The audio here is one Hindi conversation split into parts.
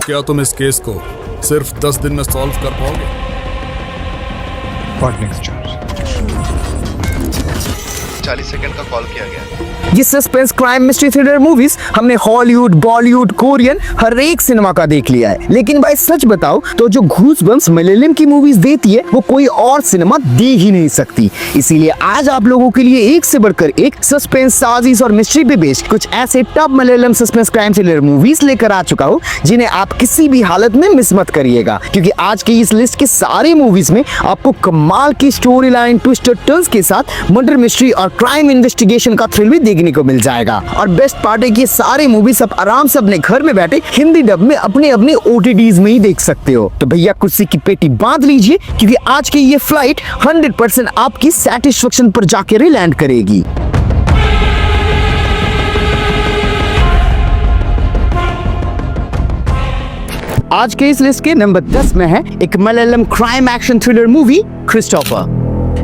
क्या तुम इस केस को सिर्फ 10 दिन में सॉल्व कर पाओगे? What next charge? 40 सेकंड का कॉल किया गया। ये suspense crime mystery thriller movies हमने हॉलीवुड, बॉलीवुड, कोरियन हर एक सिनेमा का देख लिया है, लेकिन भाई सच बताओ तो जो घूसबम्स मलयालम की मूवीज देती है वो कोई और सिनेमा दे ही नहीं सकती। इसीलिए आज आप लोगों के लिए एक से बढ़कर एक सस्पेंस, साजिश और मिस्ट्री पे बेस्ड कुछ ऐसे top Malayalam suspense crime thriller movies लेकर आ चुका हूँ जिन्हें आप किसी भी हालत में मिस मत करिएगा, क्योंकि आज की इस लिस्ट के सारे मूवीज में आपको कमाल की स्टोरी लाइन, ट्विस्ट और टर्न्स के साथ मर्डर मिस्ट्री और क्राइम इन्वेस्टिगेशन का थ्रिल भी देखने को मिल जाएगा। और बेस्ट पार्ट है कि ये सारे मूवीज आप आराम से अपने घर में बैठे हिंदी डब में अपने अपने OTTs में ही देख सकते हो। तो भैया कुर्सी की पेटी बांध लीजिए, क्योंकि आज की ये फ्लाइट 100% आपकी सेटिस्फेक्शन पर जाकर लैंड करेगी। आज के इस लिस्ट के नंबर 10 में है एक Malayalam crime action thriller movie Christopher.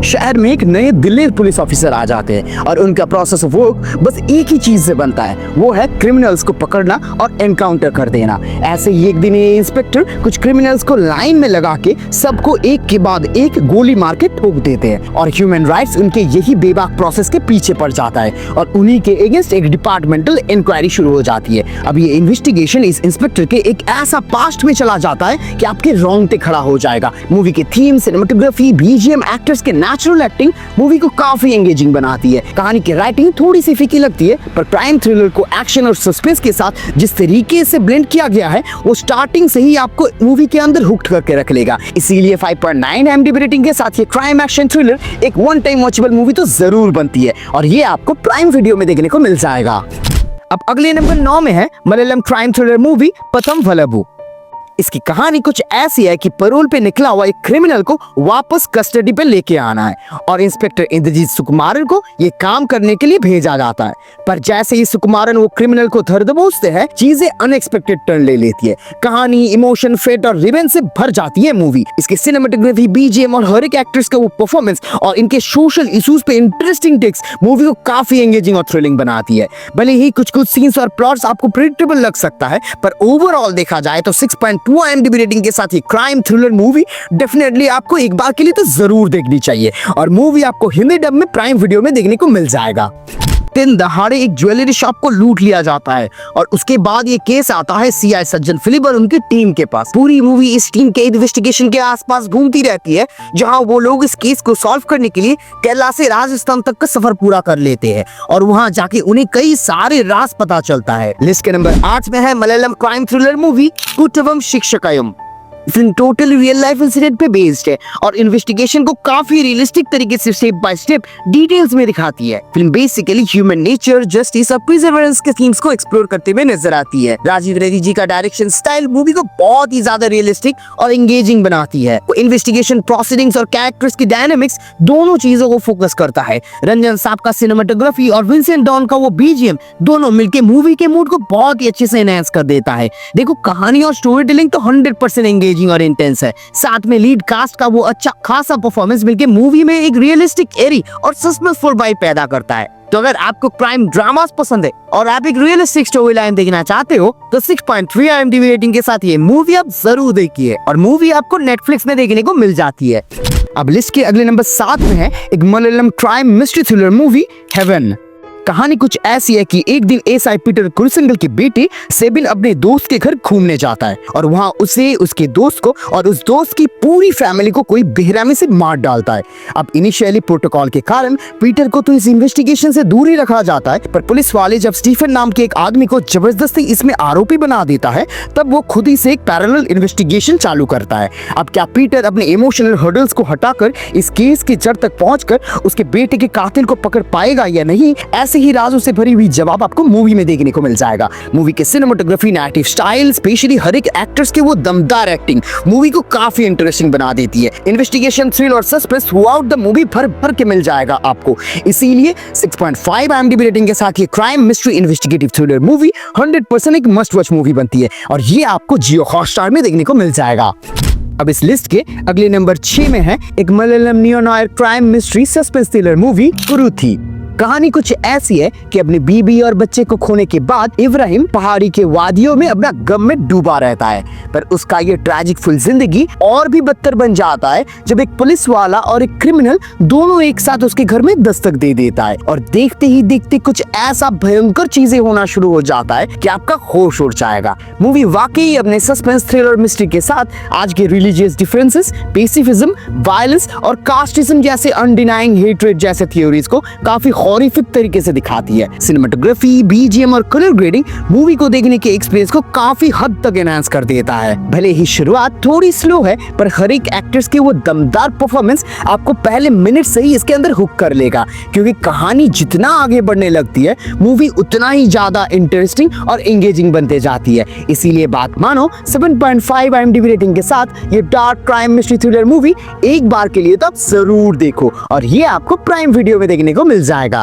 शहर में एक नए दिलेर पुलिस ऑफिसर आ जाते हैं और उनका प्रोसेस ऑफ वर्क बस एक ही चीज से बनता है, वो है क्रिमिनल्स को पकड़ना और एनकाउंटर कर देना। ऐसे ही एक दिन ये इंस्पेक्टर कुछ क्रिमिनल्स को लाइन में लगा के सबको एक के बाद एक गोली मार के ठोक देते हैं और ह्यूमन राइट्स उनके यही बेबाक प्रोसेस के पीछे पड़ जाता है और उन्हीं के अगेंस्ट एक डिपार्टमेंटल इंक्वायरी शुरू हो जाती है। अब ये इन्वेस्टिगेशन इस इंस्पेक्टर के एक ऐसा पास्ट में चला जाता है कि आपके रोंगटे खड़ा हो जाएगा। मूवी के थीम, सिनेमेटोग्राफी, BGM, एक्टर्स के नेचुरल एक्टिंग मूवी को काफी एंगेजिंग बनाती है। कहानी की राइटिंग थोड़ी सी फीकी लगती है, पर क्राइम थ्रिलर को एक्शन और सस्पेंस के साथ जिस तरीके से ब्लेंड किया गया है वो स्टार्टिंग से ही आपको मूवी के अंदर हुक्ड करके रख लेगा। इसीलिए 5.9 IMDb रेटिंग के साथ ये क्राइम एक्शन थ्रिलर एक वन टाइम वॉचेबल मूवी तो जरूर बनती है और ये आपको प्राइम वीडियो में देखने को मिल जाएगा। अब अगले नंबर 9 में है Malayalam crime thriller movie Patham वलबु। इसकी कहानी कुछ ऐसी है कि पैरोल पे निकला हुआ एक क्रिमिनल को वापस कस्टडी पे लेके आना है और इंस्पेक्टर इंद्रजीत सुकुमारन को ये काम करने के लिए भेजा जाता है। पर जैसे ही सुकुमारन वो क्रिमिनल को धर दबोचते हैं, चीजें अनएक्सपेक्टेड टर्न ले लेती है। कहानी, इमोशन, फेट और रिवेंज से भर जाती है मूवी। इसकी सिनेमेटोग्राफी, BGM और हर एक एक्टर्स का वो परफॉर्मेंस और इनके सोशल इश्यूज पे इंटरेस्टिंग टेक्स मूवी को काफी एंगेजिंग और थ्रिलिंग बनाती है। भले ही कुछ कुछ सीन्स और प्लॉट्स आपको प्रेडिक्टेबल लग सकता है, पर ओवरऑल देखा जाए तो 6.2 IMDb रेटिंग के साथ ये क्राइम थ्रिलर मूवी डेफिनेटली आपको एक बार के लिए तो जरूर देखनी चाहिए और मूवी आपको हिंदी डब में प्राइम वीडियो में देखने को मिल जाएगा। दिन दहाड़े एक ज्वेलरी शॉप को लूट लिया जाता है और उसके बाद ये केस आता है CI सज्जन फिलिप और उनकी टीम के पास। पूरी मूवी इस टीम के इन्वेस्टिगेशन के आसपास घूमती रहती है, जहां वो लोग इस केस को सॉल्व करने के लिए केरला से राजस्थान तक का सफर पूरा कर लेते हैं और वहां जाके उन्हें कई सारे राज पता चलता है। लिस्ट के नंबर 8 में है Malayalam crime thriller movie Kuttavum Shikshayum. Film totally real life incident पे बेस्ड है और इन्वेस्टिगेशन को काफी रियलिस्टिक तरीके से स्टेप बाय स्टेप डिटेल्स में दिखाती है। Film basically human nature, justice और प्रिजर्वेंस के थीम्स को एक्सप्लोर करते हुए नजर आती है। राजीव रेड्डी जी का डायरेक्शन स्टाइल मूवी को बहुत ही ज्यादा रियलिस्टिक और एंगेजिंग बनाती है। वो इन्वेस्टिगेशन प्रोसीडिंग्स और कैरेक्टर्स की डायनेमिक्स दोनों चीजों को फोकस करता है। रंजन साहब का सिनेमेटोग्राफी और विंसेंट डॉन का वो BGM दोनों मिलकर मूवी के मूड को बहुत ही अच्छे से एनहांस कर देता है। देखो कहानी और स्टोरी टेलिंग तो 100% एंगेजिंग और इंटेंस है, साथ में लीड कास्ट का वो अच्छा खासा परफॉर्मेंस मिलके मूवी में एक रियलिस्टिक एरी और सस्पेंसफुल वाइब पैदा करता है। तो अगर आपको क्राइम ड्रामास पसंद है और आप एक रियलिस्टिक स्टोरी लाइन देखना चाहते हो तो 6.3 IMDb रेटिंग के साथ ये मूवी आप जरूर देखिए और मूवी आपको नेटफ्लिक्स में देखने को मिल जाती है। अब लिस्ट के अगले नंबर 7 में है एक Malayalam crime mystery thriller movie Heaven. कहानी कुछ ऐसी है कि एक दिन SI पीटर कुरुसिंगल के बेटे सेबिन अपने दोस्त के घर घूमने जाता है और वहां उसे, उसके दोस्त को और उस दोस्त की पूरी फैमिली को कोई बेरहमी से मार डालता है। अब इनिशियली प्रोटोकॉल के कारण पीटर को तो इस इन्वेस्टिगेशन से दूर ही रखा जाता है, पर पुलिस वाले जब स्टीफन नाम के एक आदमी को जबरदस्ती इसमें आरोपी बना देता है, तब वो खुद ही से एक पैरेलल इन्वेस्टिगेशन चालू करता है। अब क्या पीटर अपने इमोशनल हर्डल्स को हटाकर इस केस की जड़ तक पहुंचकर उसके बेटे के कातिल को पकड़ पाएगा या नहीं, ऐसे ही राजों से भरी हुई जवाब आपको मूवी में देखने को मिल जाएगा। मूवी के सिनेमेटोग्राफी, नैरेटिव स्टाइल, स्पेशली हर एक एक्टर्स के वो दमदार एक्टिंग मूवी को काफी इंटरेस्टिंग बना देती है। इन्वेस्टिगेशन, थ्रिल और सस्पेंस थ्रूआउट द मूवी भर भर के मिल जाएगा आपको। इसीलिए 6.5 IMDb रेटिंग के साथ ये crime mystery investigative thriller movie 100% एक मस्ट वॉच मूवी बनती है और ये आपको जियो हॉटस्टार में देखने को मिल जाएगा। अब इस लिस्ट के अगले नंबर 6 में है एक Malayalam neo noir crime mystery suspense thriller movie Kuruthi. कहानी कुछ ऐसी है कि अपनी बीबी और बच्चे को खोने के बाद इब्राहिम पहाड़ी के वादियों में अपना गम में डूबा रहता है, पर उसका ये ट्रैजिक फुल जिंदगी और भी बदतर बन जाता है जब एक पुलिस वाला और एक क्रिमिनल दोनों एक साथ उसके घर में दस्तक दे देता है और देखते ही देखते कुछ ऐसा भयंकर चीजें होना शुरू हो जाता है कि आपका होश उड़ जाएगा। मूवी वाकई अपने सस्पेंस, थ्रिलर, मिस्ट्री के साथ आज के रिलीजियस डिफरेंसेस, पेसिफिज्म, वायलेंस और कास्टिज्म जैसे अनडिनाइंग हेट्रेड जैसे थ्योरीज को काफी हॉरिफिक तरीके से दिखाती है। सिनेमेटोग्राफी, बीजीएम और कलर ग्रेडिंग मूवी को देखने के एक्सपीरियंस को काफी हद तक एनहांस कर देता है। भले ही शुरुआत थोड़ी स्लो है, पर हर एक एक्टर्स के वो दमदार परफॉर्मेंस आपको पहले मिनट से ही इसके अंदर हुक कर लेगा, क्योंकि कहानी जितना आगे बढ़ने लगती है मूवी उतना ही ज्यादा इंटरेस्टिंग और एंगेजिंग बनते जाती है। इसीलिए बात मानो 7.5 IMDb रेटिंग के साथ ये dark crime mystery thriller movie एक बार के लिए तो आप जरूर देखो, और ये आपको प्राइम वीडियो में देखने को मिल जाएगा।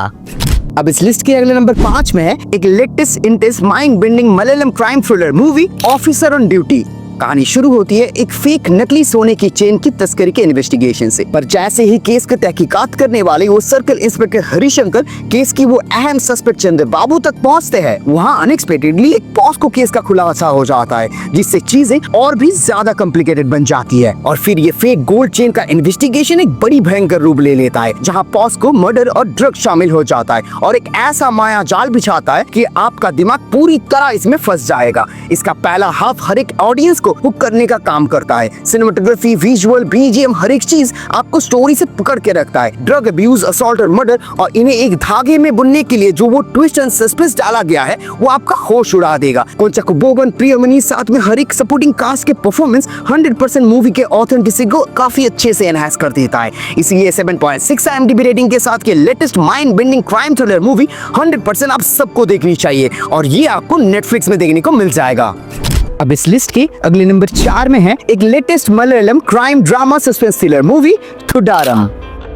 अब इस लिस्ट के अगले नंबर 5 में है एक latest intense mind bending Malayalam crime thriller movie officer on duty. कहानी शुरू होती है एक फेक नकली सोने की चेन की तस्करी के इन्वेस्टिगेशन से, पर जैसे ही केस का तहकीकात करने वाले वो सर्कल इंस्पेक्टर हरिशंकर केस की वो अहम सस्पेक्ट चंद्र बाबू तक पहुंचते हैं, वहां अनएक्सपेक्टेडली एक पॉस्को केस का खुलासा हो जाता है, जिससे चीजें और भी ज्यादा कॉम्प्लिकेटेड बन जाती है। और फिर ये फेक गोल्ड चेन का इन्वेस्टिगेशन एक बड़ी भयंकर रूप ले लेता है, जहाँ पॉस्को, मर्डर और ड्रग शामिल हो जाता है और एक ऐसा माया जाल बिछाता है कि आपका दिमाग पूरी तरह इसमें फंस जाएगा। इसका पहला हाफ हर एक ऑडियंस को हुक करने का काम करता है। सिनेमेटोग्राफी, विजुअल, बीजीएम, हर एक चीज आपको स्टोरी से पकड़ के रखता है। ड्रग अब्यूज, असॉल्ट और मर्डर और इन्हें एक धागे में बुनने के लिए जो वो ट्विस्ट एंड सस्पेंस डाला गया है वो आपका होश उड़ा देगा। कोंचाक बोबन, प्रियमनी, साथ में हर एक सपोर्टिंग कास्ट के परफॉर्मेंस 100% मूवी के ऑथेंटिसिटी को काफी अच्छे से एनहांस कर देता है। इसलिए 7.6 IMDb रेटिंग के साथ ये latest mind bending crime thriller movie 100% आप सबको देखनी चाहिए, और ये आपको नेटफ्लिक्स में देखने को मिल जाएगा। अब इस लिस्ट के अगले नंबर 4 में है एक latest Malayalam crime drama suspense thriller movie Thudarum.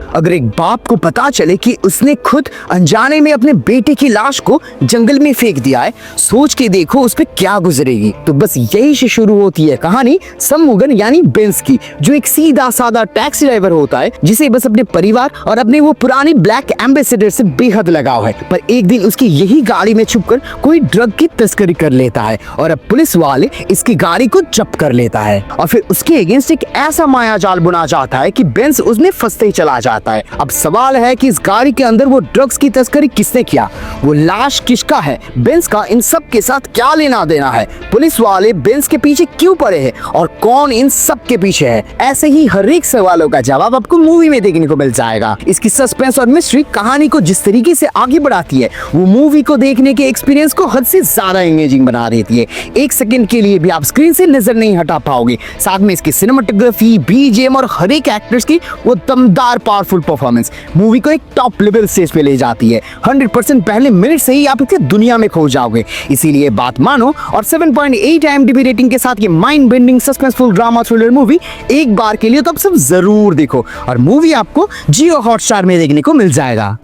अगर एक बाप को पता चले कि उसने खुद अनजाने में अपने बेटे की लाश को जंगल में फेंक दिया है, सोच के देखो उस पे क्या गुजरेगी। तो बस यही से शुरू होती है कहानी सम्मुगन यानी बेंस की, जो एक सीधा साधा टैक्सी ड्राइवर होता है जिसे बस अपने परिवार और अपने वो पुरानी ब्लैक एम्बेसडर से बेहद लगाव है। पर एक दिन उसकी यही गाड़ी में छुपकर कोई ड्रग की तस्करी कर लेता है और अब पुलिस वाले इसकी गाड़ी को जब्त कर लेता है, और फिर उसके अगेंस्ट एक ऐसा माया जाल बुना जाता है कि बेंस उसमें फंसते ही चला जाता है। अब सवाल है कि इस गाड़ी के अंदर वो ड्रग्स की तस्करी किसने किया, वो लाश किसका है, बेंस का इन सब के साथ क्या लेना देना है, पुलिस वाले बेंस के पीछे क्यों पड़े हैं और कौन इन सब के पीछे है। ऐसे ही हर एक सवालों का जवाब आपको मूवी में देखने को मिल जाएगा। इसकी सस्पेंस और मिस्ट्री कहानी को जिस तरीके से आगे बढ़ाती है वो मूवी को देखने के एक्सपीरियंस को हद से ज्यादा एंगेजिंग बना देती है। एक सेकंड के लिए भी आप स्क्रीन से नजर नहीं हटा पाओगे। साथ में इसकी सिनेमेटोग्राफी, बीजीएम और हर एक एक्टर्स की वो दमदार पावरफुल परफॉर्मेंस मूवी को एक टॉप लेवल स्टेज पे ले जाती है। 100% पहले मिनट से ही आप इसकी दुनिया में खो जाओगे। इसीलिए बात मानो और 7.8 IMDb रेटिंग के साथ ये mind bending suspenseful drama thriller movie एक बार के लिए तो आप सब जरूर देखो, और मूवी आपको जियो हॉटस्टार में देखने को मिल जाएगा।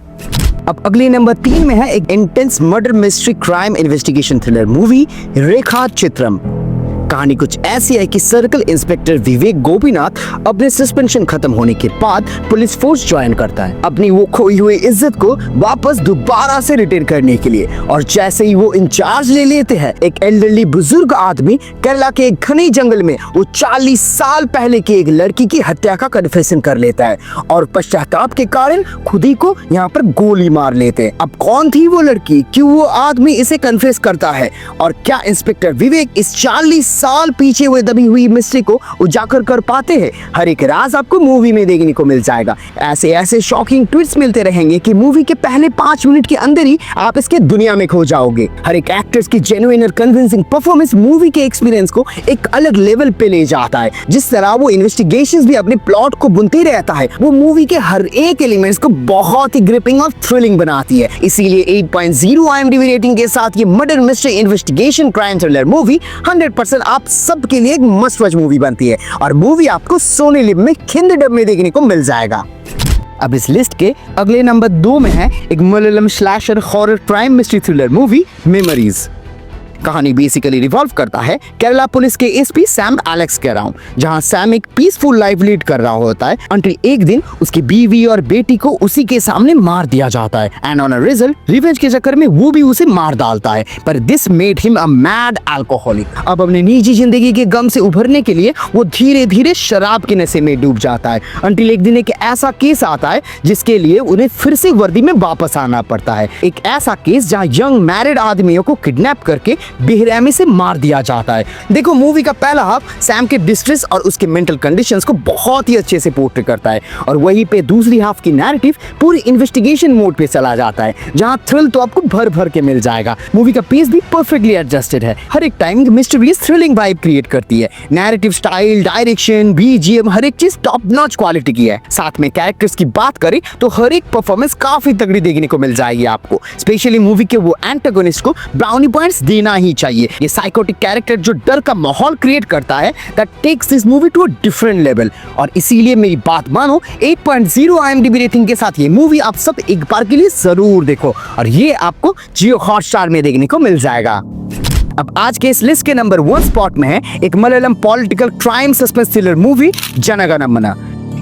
अब अगले नंबर 3 में है एक intense murder mystery crime investigation thriller movie Rekhachithram. कहानी कुछ ऐसी है कि सर्कल इंस्पेक्टर विवेक गोपीनाथ अपने सस्पेंशन खत्म होने के बाद पुलिस फोर्स ज्वाइन करता है अपनी वो खोई हुई इज्जत को वापस दोबारा से रिटेन करने के लिए। और जैसे ही वो इंचार्ज ले लेते हैं, एक एल्डरली बुजुर्ग आदमी केरला के एक घने जंगल में वो 40 साल पहले की एक लड़की की हत्या का कन्फेशन कर लेता है और पश्चाताप के कारण खुद ही को यहाँ पर गोली मार लेते हैं। अब कौन थी वो लड़की, क्यों वो आदमी इसे कन्फेस करता है, और क्या इंस्पेक्टर विवेक इस 40 साल पीछे हुए दबी हुई मिस्ट्री को उजागर कर पाते हैं, हर एक राज आपको मूवी में देखने को मिल जाएगा। ऐसे ऐसे शॉकिंग ट्विस्ट मिलते रहेंगे कि मूवी के पहले 5 मिनट के अंदर ही आप इसके दुनिया में खो जाओगे। हर एक एक्टर्स की जेन्युइन और कन्विंसिंग परफॉर्मेंस मूवी के एक्सपीरियंस को एक अलग लेवल पे ले जाता है। जिस तरह वो इन्वेस्टिगेशंस भी अपने प्लॉट को बुनते रहता है, वो मूवी के हर एक एलिमेंट्स को बहुत ही ग्रिपिंग और थ्रिलिंग बनाती है। इसीलिए 8.0 IMDb रेटिंग के साथ ये murder mystery investigation crime thriller movie 100% आप सबके लिए एक मस्ट वॉच मूवी बनती है, और मूवी आपको सोनी लिव में खिंद में देखने को मिल जाएगा। अब इस लिस्ट के अगले नंबर 2 में है एक Malayalam slasher horror crime mystery thriller movie memories. कहानी बेसिकली रिवॉल्व करता है केरला पुलिस के एसपी सैम एलेक्स के अराउंड, जहां सैम एक पीसफुल लाइफ लीड कर रहा होता है अंटिल एक दिन उसकी बीवी और बेटी को उसी के सामने मार दिया जाता है and on a result revenge के चक्कर में वो भी उसे मार डालता है। पर this made him a mad alcoholic. अब अपनी निजी जिंदगी के गम से उभरने के लिए वो धीरे धीरे शराब के नशे में डूब जाता है अंटिल एक दिन एक ऐसा केस आता है जिसके लिए उन्हें फिर से वर्दी में वापस आना पड़ता है। एक ऐसा केस जहां यंग मैरिड आदमियों को किडनैप करके बेरहमी से मार दिया जाता है। देखो मूवी का पहला हाफ सैम के डिस्ट्रेस और उसके मेंटल कंडीशंस को बहुत ही अच्छे से पोर्ट्रे करता है और वहीं पे दूसरी हाफ की नैरेटिव पूरी इन्वेस्टिगेशन मोड पे चला जाता है जहां थ्रिल तो आपको भर भर के मिल जाएगा। मूवी का पेस भी परफेक्टली एडजस्टेड है, हर एक time mysterious thrilling vibe create करती है। नैरेटिव स्टाइल, डायरेक्शन, बीजीएम हर एक चीज टॉप नॉच क्वालिटी की है। साथ में कैरेक्टर्स की बात करें तो हर एक परफॉर्मेंस काफी तगड़ी देखने को मिल जाएगी आपको। स्पेशली मूवी के वो एंटागोनिस्ट को ब्राउनी पॉइंट्स देना ही चाहिए। ये साइकोटिक कैरेक्टर जो डर का माहौल क्रिएट करता है that takes this movie to a different level और इसीलिए मेरी बात मानो 8.0 IMDb रेटिंग के साथ ये मूवी आप सब एक बार के लिए जरूर देखो और ये आपको जियो हॉटस्टार में देखने को मिल जाएगा। अब आज के इस लिस्ट के नंबर 1 स्पॉट में है एक Malayalam political crime suspense thriller movie Jana Gana Mana.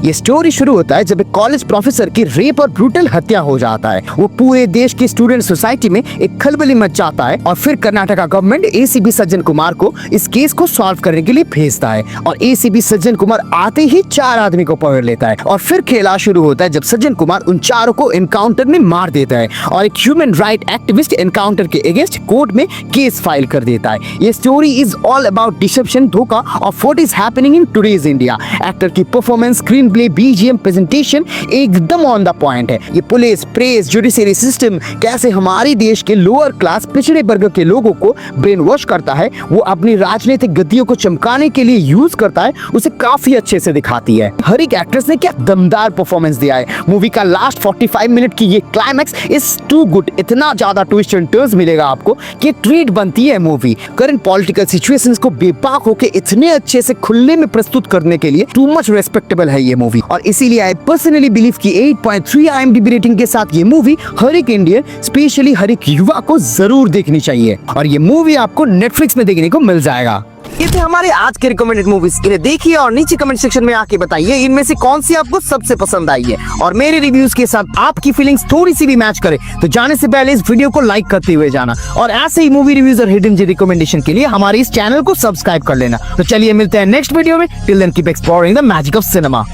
ये स्टोरी शुरू होता है जब एक कॉलेज प्रोफेसर की रेप और ब्रूटल हत्या हो जाता है। वो पूरे देश की स्टूडेंट सोसाइटी में एक खलबली मच जाता है और फिर कर्नाटका गवर्नमेंट एसीपी सज्जन कुमार को इस केस को सॉल्व करने के लिए भेजता है और एसीपी सज्जन कुमार आते ही 4 आदमी को पकड़ लेता है और फिर खेला शुरू होता है जब सज्जन कुमार उन चारों को एनकाउंटर में मार देता है और एक ह्यूमन राइट एक्टिविस्ट एनकाउंटर के अगेंस्ट कोर्ट में केस फाइल कर देता है। ये story is all about deception, धोखा of what is happening in today's India. Actor की performance, screenplay, BGM, presentation एकदम ऑन द पॉइंट है। ये पुलिस, प्रेस, जुडिशरी सिस्टम कैसे हमारे देश के लोअर क्लास पिछड़े वर्ग के लोगों को ब्रेन वॉश करता है, वो अपनी राजनीतिक गतियों को चमकाने के लिए यूज करता है, उसे काफी अच्छे से दिखाती है। हर एक एक्ट्रेस ने क्या दमदार परफॉर्मेंस दिया है। मूवी का लास्ट 45 मिनट की ये क्लाइमैक्स इज टू गुड। इतना ज्यादा ट्विस्ट एंड टर्न्स मिलेगा आपको कि ट्रीट बनती है मूवी। करंट पॉलिटिकल सिचुएशंस को बेबाक होकर इतने अच्छे से खुले में प्रस्तुत करने के लिए टू मच रेस्पेक्टेबल है ये मूवी और इसीलिए आई पर्सनली बिलीव कि 8.3 IMDb रेटिंग के साथ ये मूवी हर एक इंडियन स्पेशली हर एक युवा को जरूर देखनी चाहिए और ये मूवी आपको नेटफ्लिक्स में देखने को मिल जाएगा। ये थे हमारे आज के रिकमेंडेड मूवीज। इन्हें देखिए और नीचे कमेंट सेक्शन में आके बताइए इनमें से कौन सी आपको सबसे पसंद आई है और मेरे रिव्यूज के साथ आपकी फीलिंग्स थोड़ी सी भी मैच करे तो जाने से पहले इस वीडियो को लाइक करते हुए जाना और ऐसे ही मूवी रिव्यूज और हिडन जी रिकमेंडेशन के लिए हमारे इस चैनल को सब्सक्राइब कर लेना। तो चलिए मिलते हैं नेक्स्ट वीडियो में। Till then keep exploring the magic of cinema.